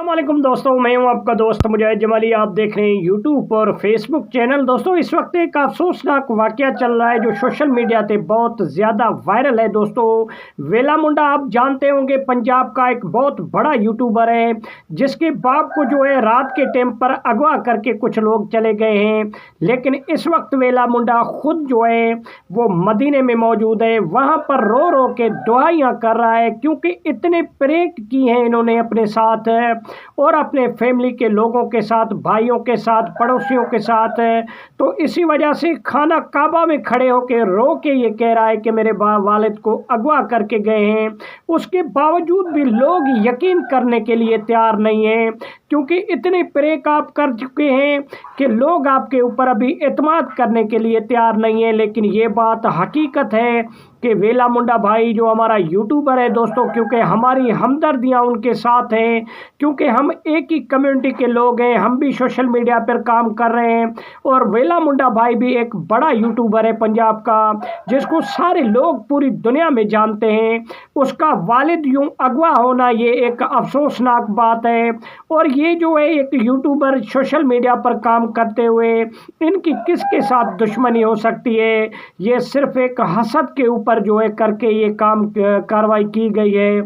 अस्सलामुअलैकुम दोस्तों, मैं हूं आपका दोस्त मुजाहिद जमाली। आप देख रहे हैं यूट्यूब और फेसबुक चैनल। दोस्तों, इस वक्त एक अफसोसनाक वाकया चल रहा है जो सोशल मीडिया पे बहुत ज़्यादा वायरल है। दोस्तों, वेला मुंडा आप जानते होंगे, पंजाब का एक बहुत बड़ा यूट्यूबर है जिसके बाप को जो है रात के टाइम पर अगवा करके कुछ लोग चले गए हैं। लेकिन इस वक्त वेला मुंडा खुद जो है वो मदीने में मौजूद है, वहाँ पर रो रो के दुआइयाँ कर रहा है क्योंकि इतने प्रेक की हैं इन्होंने अपने साथ और अपने फैमिली के लोगों के साथ, भाइयों के साथ, पड़ोसियों के साथ। तो इसी वजह से खाना काबा में खड़े होकर रो के ये कह रहा है कि मेरे वालिद को अगवा करके गए हैं। उसके बावजूद भी लोग यकीन करने के लिए तैयार नहीं हैं क्योंकि इतने प्रेक आप कर चुके हैं कि लोग आपके ऊपर अभी एतमाद करने के लिए तैयार नहीं है। लेकिन ये बात हकीकत है कि वेला मुंडा भाई जो हमारा यूट्यूबर है दोस्तों, क्योंकि हमारी हमदर्दियाँ उनके साथ हैं, क्योंकि हम एक ही कम्युनिटी के लोग हैं, हम भी सोशल मीडिया पर काम कर रहे हैं। और वेला मुंडा भाई भी एक बड़ा यूट्यूबर है पंजाब का, जिसको सारे लोग पूरी दुनिया में जानते हैं। उसका वालिद यूं अगवा होना ये एक अफसोसनाक बात है। और ये जो है एक यूट्यूबर सोशल मीडिया पर काम करते हुए इनकी किसके साथ दुश्मनी हो सकती है? ये सिर्फ एक हसद के ऊपर जो है करके ये कार्रवाई की गई है।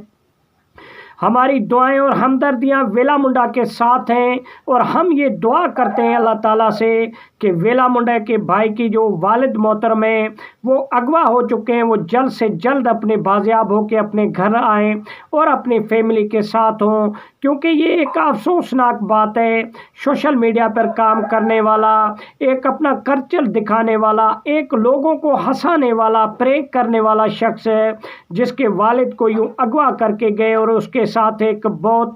हमारी दुआएं और हमदर्दियां वेला मुंडा के साथ हैं और हम ये दुआ करते हैं अल्लाह ताला से कि वेला मुंडा के भाई की जो वालिद मोहतरम है वो अगवा हो चुके हैं, वो जल्द से जल्द अपने बाजियाब हो के अपने घर आएँ और अपनी फैमिली के साथ हों, क्योंकि ये एक अफसोसनाक बात है। सोशल मीडिया पर काम करने वाला, एक अपना कल्चर दिखाने वाला, एक लोगों को हंसाने वाला, प्रेक करने वाला शख्स है जिसके वालिद को यूँ अगवा करके गए और उसके साथ एक बहुत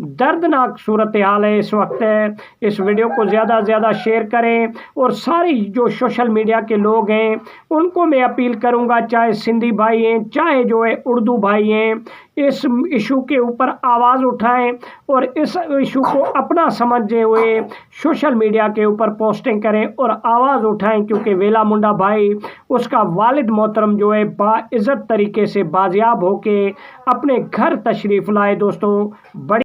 दर्दनाक सूरत हाल है इस वक्त। इस वीडियो को ज़्यादा से ज़्यादा शेयर करें और सारे जो सोशल मीडिया के लोग हैं उनको मैं अपील करूंगा, चाहे सिंधी भाई हैं, चाहे जो है उर्दू भाई हैं, इस इशू के ऊपर आवाज़ उठाएं और इस इशू को अपना समझते हुए सोशल मीडिया के ऊपर पोस्टिंग करें और आवाज़ उठाएं, क्योंकि वेला मुंडा भाई, उसका वालिद मोहतरम जो है बाइज़्ज़त तरीके से बाजियाब होके अपने घर तशरीफ़ लाए। दोस्तों, बड़ी